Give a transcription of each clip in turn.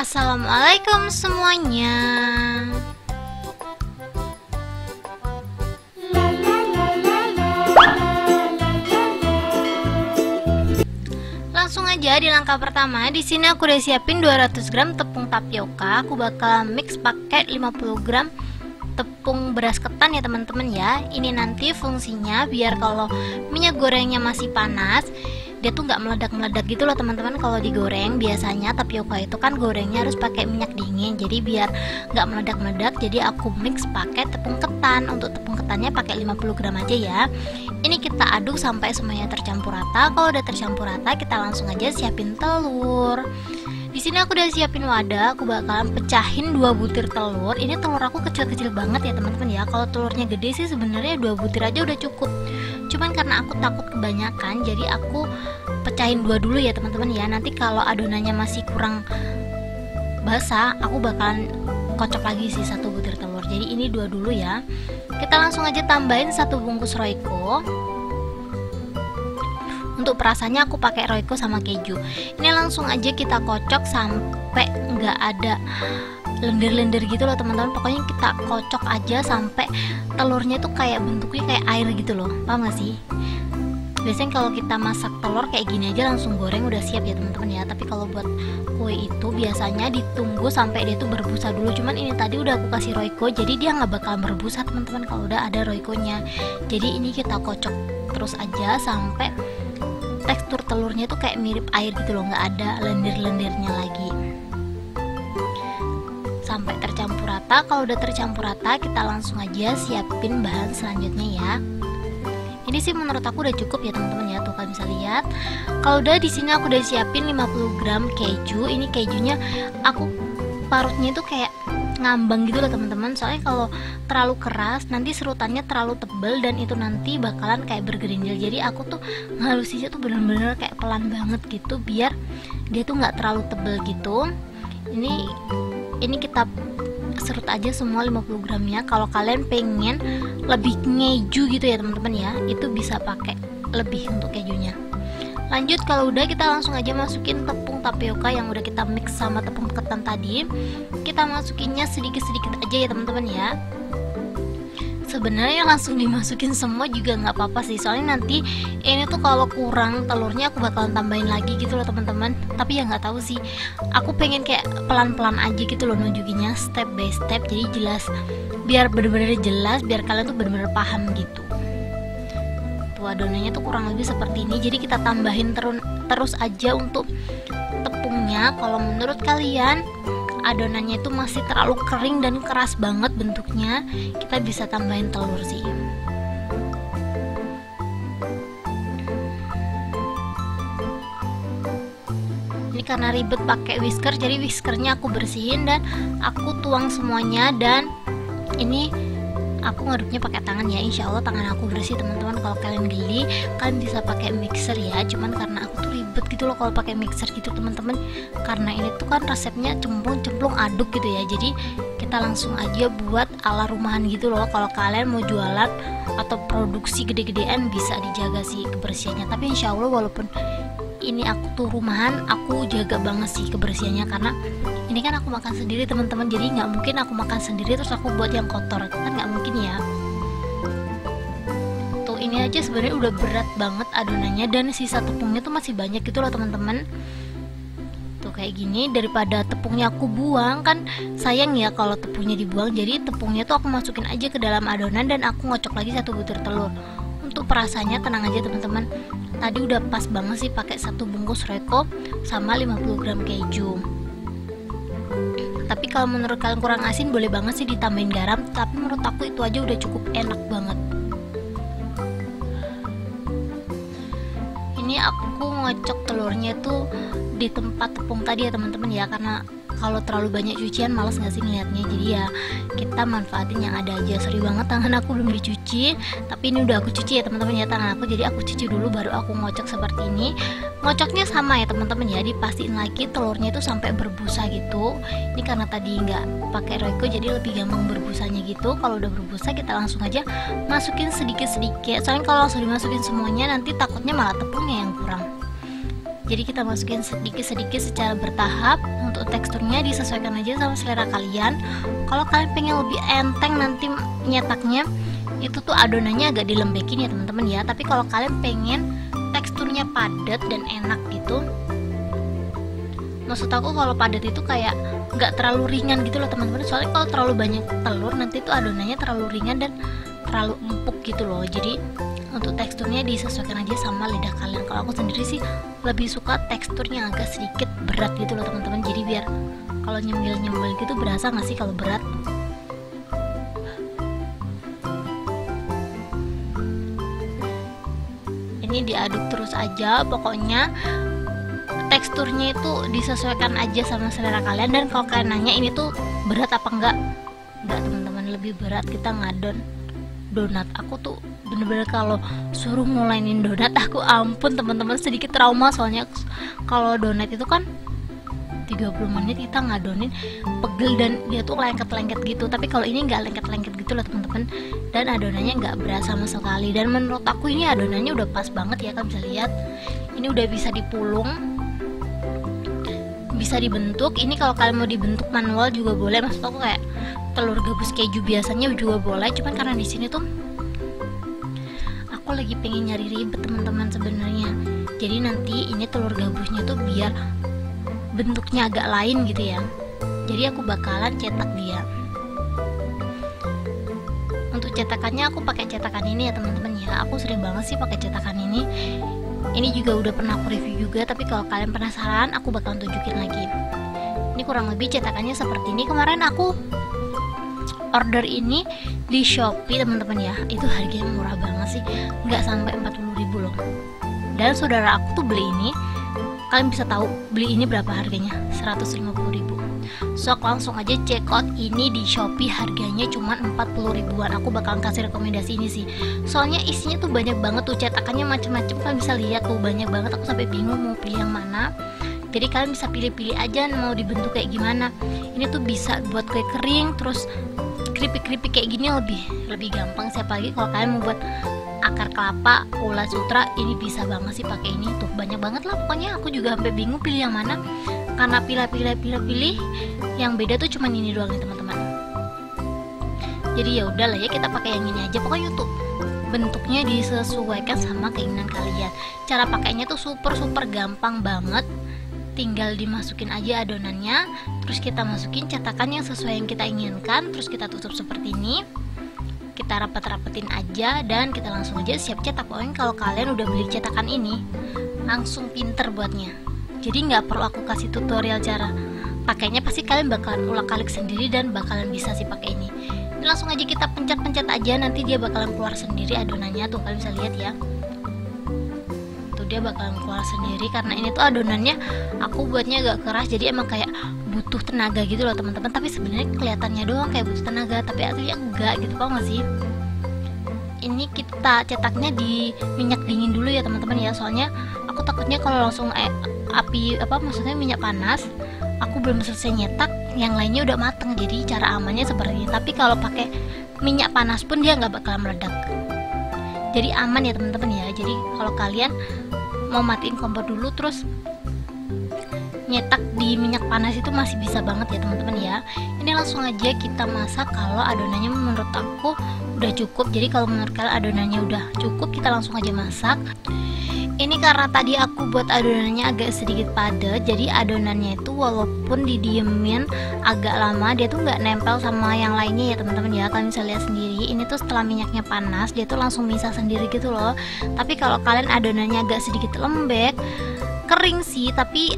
Assalamualaikum semuanya. Langsung aja di langkah pertama. Di sini aku udah siapin 200 gram tepung tapioka. Aku bakal mix pakai 50 gram tepung beras ketan ya teman-teman ya. Ini nanti fungsinya biar kalau minyak gorengnya masih panas, dia tuh nggak meledak-meledak gitu loh teman-teman. Kalau digoreng biasanya tapioka itu kan gorengnya harus pakai minyak dingin, jadi biar nggak meledak-meledak, jadi aku mix pakai tepung ketan. Untuk tepung ketannya pakai 50 gram aja ya. Ini kita aduk sampai semuanya tercampur rata. Kalau udah tercampur rata, kita langsung aja siapin telur. Di sini aku udah siapin wadah. Aku bakalan pecahin 2 butir telur. Ini telur aku kecil-kecil banget ya teman-teman ya. Kalau telurnya gede sih sebenarnya 2 butir aja udah cukup. Cuman karena aku takut kebanyakan, jadi aku pecahin 2 dulu ya teman-teman ya. Nanti kalau adonannya masih kurang basah, aku bakalan kocok lagi sih 1 butir telur. Jadi ini 2 dulu ya. Kita langsung aja tambahin 1 bungkus Royco. Untuk perasannya aku pakai Royco sama keju. Ini langsung aja kita kocok sampai nggak ada lendir-lendir gitu loh teman-teman. Pokoknya kita kocok aja sampai telurnya tuh kayak bentuknya kayak air gitu loh. Paham gak sih? Biasanya kalau kita masak telur kayak gini aja langsung goreng udah siap ya teman-teman ya. Tapi kalau buat kue itu biasanya ditunggu sampai dia tuh berbusa dulu. Cuman ini tadi udah aku kasih Royco, jadi dia nggak bakal berbusa teman-teman kalau udah ada Royco-nya. Jadi ini kita kocok terus aja sampai tekstur telurnya tuh kayak mirip air gitu loh, nggak ada lendir-lendirnya lagi. Sampai tercampur rata. Kalau udah tercampur rata, kita langsung aja siapin bahan selanjutnya ya. Ini sih menurut aku udah cukup ya teman-teman ya. Tuh kalian bisa lihat. Kalau udah di sini aku udah siapin 50 gram keju. Ini kejunya aku parutnya itu kayak ngambang gitu loh teman-teman. Soalnya kalau terlalu keras nanti serutannya terlalu tebal dan itu nanti bakalan kayak bergerindil. Jadi aku tuh ngalusinnya tuh bener-bener kayak pelan banget gitu biar dia tuh nggak terlalu tebal gitu. Ini kita serut aja semua 50 gramnya. Kalau kalian pengen lebih ngeju gitu ya teman-teman ya, itu bisa pakai lebih untuk kejunya. Lanjut, kalau udah kita langsung aja masukin tepung tapioka yang udah kita mix sama tepung ketan tadi. Kita masukinnya sedikit-sedikit aja ya teman-teman ya. Sebenarnya langsung dimasukin semua juga nggak apa-apa sih, soalnya nanti ini tuh kalau kurang telurnya aku bakalan tambahin lagi gitu loh teman-teman. Tapi ya nggak tahu sih, aku pengen kayak pelan-pelan aja gitu loh nunjukinnya step by step, jadi jelas, biar bener-bener jelas, biar kalian tuh bener-bener paham gitu. Tuh adonannya tuh kurang lebih seperti ini, jadi kita tambahin terus aja untuk tepungnya. Kalau menurut kalian adonannya itu masih terlalu kering dan keras banget bentuknya, kita bisa tambahin telur sih. Ini karena ribet pakai whisker, jadi whiskernya aku bersihin dan aku tuang semuanya. Dan ini aku ngaduknya pakai tangan ya, insya Allah tangan aku bersih teman-teman. Kalau kalian geli, kalian bisa pakai mixer ya. Cuman karena aku tuh ribet gitu loh kalau pakai mixer gitu teman-teman, karena ini tuh kan resepnya cemplung aduk gitu ya. Jadi kita langsung aja buat ala rumahan gitu loh. Kalau kalian mau jualan atau produksi gede-gedean bisa dijaga sih kebersihannya. Tapi insya Allah walaupun ini aku tuh rumahan, aku jaga banget sih kebersihannya, karena ini kan aku makan sendiri teman-teman. Jadi nggak mungkin aku makan sendiri terus aku buat yang kotor, kan nggak mungkin ya. Tuh ini aja sebenarnya udah berat banget adonannya dan sisa tepungnya tuh masih banyak gitu loh teman-teman. Tuh kayak gini, daripada tepungnya aku buang, kan sayang ya kalau tepungnya dibuang. Jadi tepungnya tuh aku masukin aja ke dalam adonan dan aku ngocok lagi 1 butir telur. Untuk perasannya tenang aja teman-teman, tadi udah pas banget sih pakai 1 bungkus Royco sama 50 gram keju. Tapi kalau menurut kalian kurang asin boleh banget sih ditambahin garam, tapi menurut aku itu aja udah cukup enak banget. Ini aku ngocok telurnya tuh di tempat tepung tadi ya teman-teman ya, karena kalau terlalu banyak cucian males nggak sih ngeliatnya. Jadi ya kita manfaatin yang ada aja. Sorry banget tangan aku belum dicuci, tapi ini udah aku cuci ya teman-teman ya tangan aku. Jadi aku cuci dulu baru aku ngocok seperti ini. Ngocoknya sama ya teman-teman ya, dipastiin lagi telurnya itu sampai berbusa gitu. Ini karena tadi nggak pakai Royco jadi lebih gampang berbusanya gitu. Kalau udah berbusa kita langsung aja masukin sedikit-sedikit, soalnya kalau langsung dimasukin semuanya nanti takutnya malah tepungnya yang kurang. Jadi kita masukin sedikit-sedikit secara bertahap. Untuk teksturnya disesuaikan aja sama selera kalian. Kalau kalian pengen lebih enteng nanti nyetaknya, itu tuh adonannya agak dilembekin ya teman-teman ya. Tapi kalau kalian pengen teksturnya padat dan enak gitu, maksud aku kalau padat itu kayak nggak terlalu ringan gitu loh teman-teman. Soalnya kalau terlalu banyak telur nanti tuh adonannya terlalu ringan dan terlalu empuk gitu loh. Jadi untuk teksturnya disesuaikan aja sama lidah kalian. Kalau aku sendiri sih lebih suka teksturnya agak sedikit berat gitu loh teman-teman. Jadi biar kalau nyemil-nyemil gitu berasa nggak sih kalau berat. Ini diaduk terus aja, pokoknya teksturnya itu disesuaikan aja sama selera kalian. Dan kalau kalian nanya ini tuh berat apa enggak teman-teman, lebih berat kita ngadon donat. Aku tuh bener-bener kalau suruh ngulainin donat, aku ampun teman-teman, sedikit trauma. Soalnya kalau donat itu kan 30 menit kita ngadonin, pegel dan dia tuh lengket-lengket gitu. Tapi kalau ini nggak lengket-lengket gitu loh teman-teman, dan adonannya nggak berasa sama sekali. Dan menurut aku ini adonannya udah pas banget ya, kan bisa lihat ini udah bisa dipulung, bisa dibentuk. Ini kalau kalian mau dibentuk manual juga boleh, maksud aku kayak telur gabus keju biasanya juga boleh. Cuman karena di sini tuh aku lagi pengen nyari ribet teman-teman sebenarnya. Jadi nanti ini telur gabusnya tuh biar bentuknya agak lain gitu ya. Jadi aku bakalan cetak dia. Untuk cetakannya aku pakai cetakan ini ya teman-teman ya. Aku sering banget sih pakai cetakan ini. Ini juga udah pernah aku review juga, tapi kalau kalian penasaran aku bakalan tunjukin lagi. Ini kurang lebih cetakannya seperti ini. Kemarin aku order ini di Shopee teman-teman ya. Itu harganya murah banget sih, nggak sampai 40.000 loh. Dan saudara aku tuh beli ini, kalian bisa tahu beli ini berapa harganya? 150.000. Sok langsung aja check out ini di Shopee, harganya cuma 40 ribuan. Aku bakalan kasih rekomendasi ini sih. Soalnya isinya tuh banyak banget tuh, cetakannya macem-macem, kalian bisa lihat tuh banyak banget. Aku sampai bingung mau pilih yang mana. Jadi kalian bisa pilih-pilih aja mau dibentuk kayak gimana. Ini tuh bisa buat kue kering, terus keripik-keripik kayak gini lebih gampang. Siapa lagi kalau kalian mau buat akar kelapa, ulat sutra, ini bisa banget sih pakai ini. Tuh banyak banget lah pokoknya. Aku juga sampai bingung pilih yang mana, karena pilih yang beda tuh cuman ini doang nih teman-teman. Jadi ya udahlah ya, kita pakai yang ini aja. Pokoknya tuh bentuknya disesuaikan sama keinginan kalian. Cara pakainya tuh super gampang banget. Tinggal dimasukin aja adonannya, terus kita masukin cetakan yang sesuai yang kita inginkan, terus kita tutup seperti ini. Kita rapet-rapetin aja dan kita langsung aja siap cetak. Pokoknya kalau kalian udah beli cetakan ini langsung pinter buatnya. Jadi nggak perlu aku kasih tutorial cara pakainya, pasti kalian bakalan ulang-alik sendiri dan bakalan bisa sih pakai ini. Ini langsung aja kita pencet-pencet aja, nanti dia bakalan keluar sendiri adonannya. Tuh kalian bisa lihat ya, tuh dia bakalan keluar sendiri. Karena ini tuh adonannya aku buatnya agak keras, jadi emang kayak butuh tenaga gitu loh teman-teman. Tapi sebenarnya kelihatannya doang kayak butuh tenaga, tapi aslinya enggak gitu, tau gak sih? Ini kita cetaknya di minyak dingin dulu ya teman-teman ya. Soalnya aku takutnya kalau langsung maksudnya minyak panas, aku belum selesai nyetak, yang lainnya udah mateng. Jadi cara amannya seperti ini. Tapi kalau pakai minyak panas pun dia nggak bakal meledak. Jadi aman ya teman-teman ya. Jadi kalau kalian mau matiin kompor dulu terus nyetak di minyak panas itu masih bisa banget ya teman-teman ya. Ini langsung aja kita masak. Kalau adonannya menurut aku udah cukup. Jadi kalau menurut kalian adonannya udah cukup, kita langsung aja masak. Ini karena tadi aku buat adonannya agak sedikit padat, jadi adonannya itu walaupun didiemin agak lama, dia tuh nggak nempel sama yang lainnya ya teman-teman ya. Kalian bisa lihat sendiri, ini tuh setelah minyaknya panas dia tuh langsung misah sendiri gitu loh. Tapi kalau kalian adonannya agak sedikit lembek, kering sih, tapi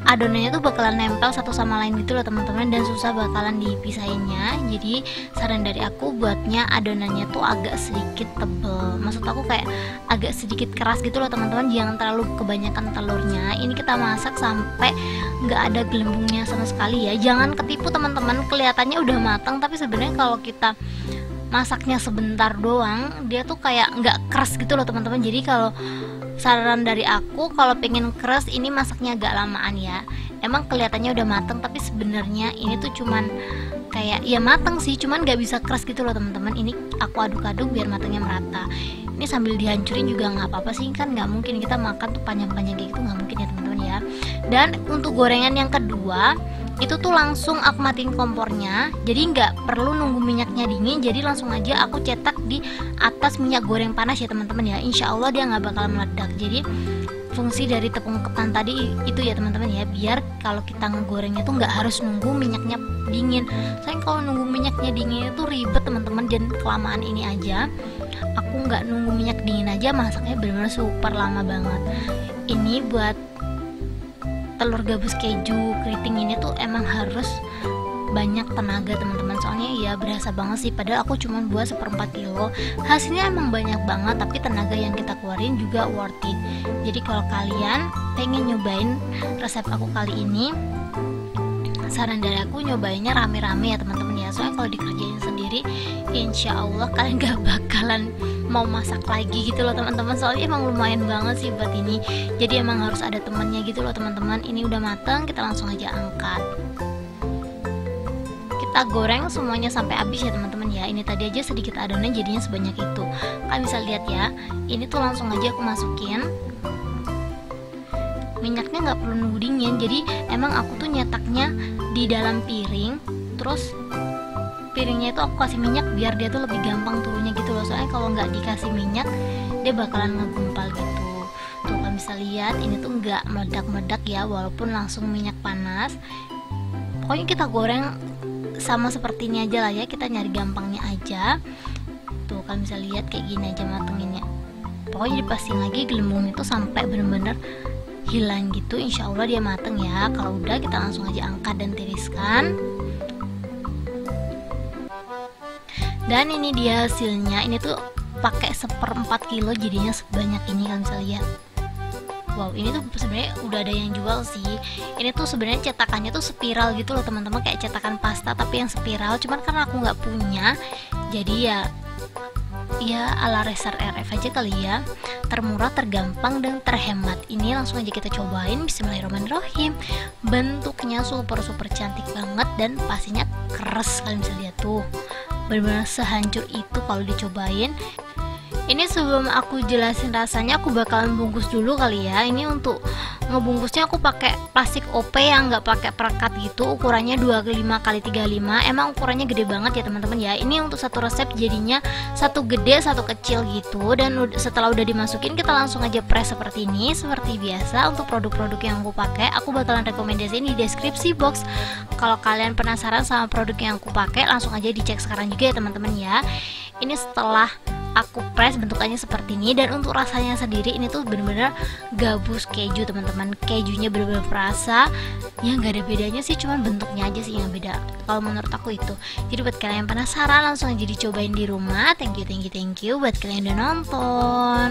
adonannya tuh bakalan nempel satu sama lain gitu loh teman-teman, dan susah bakalan dipisahinnya. Jadi saran dari aku buatnya adonannya tuh agak sedikit tebel, maksud aku kayak agak sedikit keras gitu loh teman-teman, jangan terlalu kebanyakan telurnya. Ini kita masak sampai nggak ada gelembungnya sama sekali ya. Jangan ketipu teman-teman, kelihatannya udah matang tapi sebenarnya kalau kita masaknya sebentar doang dia tuh kayak nggak keras gitu loh teman-teman. Jadi kalau saran dari aku kalau pengen keras ini masaknya agak lamaan ya. Emang kelihatannya udah mateng tapi sebenarnya ini tuh cuman kayak ya mateng sih, cuman nggak bisa keras gitu loh teman-teman. Ini aku aduk-aduk biar matangnya merata. Ini sambil dihancurin juga nggak apa-apa sih, kan nggak mungkin kita makan tuh panjang-panjang kayak gitu, nggak mungkin ya teman-teman ya. Dan untuk gorengan yang kedua itu tuh langsung aku matiin kompornya, jadi nggak perlu nunggu minyaknya dingin, jadi langsung aja aku cetak di atas minyak goreng panas ya teman-teman ya. Insya Allah dia nggak bakal meledak. Jadi fungsi dari tepung ketan tadi itu ya teman-teman ya, biar kalau kita ngegorengnya tuh nggak harus nunggu minyaknya dingin. Soalnya kalau nunggu minyaknya dingin itu ribet teman-teman, dan kelamaan ini aja aku nggak nunggu minyak dingin aja masaknya benar-benar super lama banget. Ini buat telur gabus keju keriting ini tuh emang harus banyak tenaga teman-teman, soalnya ya berasa banget sih, padahal aku cuma buat 1/4 kilo. Hasilnya emang banyak banget, tapi tenaga yang kita keluarin juga worth it. Jadi kalau kalian pengen nyobain resep aku kali ini, saran dari aku nyobainnya rame-rame ya teman-teman ya. Soalnya kalau dikerjain sendiri insya Allah kalian gak bakalan mau masak lagi gitu loh teman-teman. Soalnya emang lumayan banget sih buat ini, jadi emang harus ada temennya gitu loh teman-teman. Ini udah mateng, kita langsung aja angkat. Kita goreng semuanya sampai habis ya teman-teman ya. Ini tadi aja sedikit adonan jadinya sebanyak itu. Kalian bisa lihat ya, ini tuh langsung aja aku masukin. Minyaknya nggak perlu nunggu dingin, jadi emang aku tuh nyetaknya di dalam piring, terus piringnya itu aku kasih minyak biar dia tuh lebih gampang turunnya gitu loh. Soalnya kalau nggak dikasih minyak dia bakalan ngegumpal gitu. Tuh kalian bisa lihat ini tuh nggak meledak-meledak ya, walaupun langsung minyak panas. Pokoknya kita goreng sama seperti ini aja lah ya, kita nyari gampangnya aja. Tuh kalian bisa lihat kayak gini aja matenginnya. Pokoknya dipastiin lagi gelembung itu sampai bener-bener hilang gitu, insya Allah dia mateng ya. Kalau udah kita langsung aja angkat dan tiriskan. Dan ini dia hasilnya, ini tuh pakai 1/4 kilo jadinya sebanyak ini, kalian bisa lihat. Wow, ini tuh sebenarnya udah ada yang jual sih. Ini tuh sebenarnya cetakannya tuh spiral gitu loh teman-teman, kayak cetakan pasta tapi yang spiral. Cuman karena aku nggak punya, jadi ya ala Razer RF aja kali ya. Termurah, tergampang, dan terhemat. Ini langsung aja kita cobain. Bismillahirrahmanirrahim. Bentuknya super cantik banget dan pastinya keras, kalian bisa lihat tuh. Benar-benar sehancur itu kalau dicobain. Ini sebelum aku jelasin rasanya, aku bakalan bungkus dulu kali ya. Ini untuk ngebungkusnya aku pakai plastik OP yang nggak pakai perekat gitu, ukurannya 25x35. Emang ukurannya gede banget ya teman-teman ya. Ini untuk satu resep jadinya satu gede satu kecil gitu. Dan setelah udah dimasukin kita langsung aja press seperti ini. Seperti biasa untuk produk-produk yang aku pakai, aku bakalan rekomendasiin di deskripsi box. Kalau kalian penasaran sama produk yang aku pakai, langsung aja dicek sekarang juga ya teman-teman ya. Ini setelah aku press bentukannya seperti ini, dan untuk rasanya sendiri ini tuh bener-bener gabus keju teman-teman. Kejunya bener-bener perasa ya, nggak ada bedanya sih, cuman bentuknya aja sih yang beda kalau menurut aku itu. Jadi buat kalian yang penasaran langsung aja dicobain di rumah. Thank you buat kalian yang udah nonton.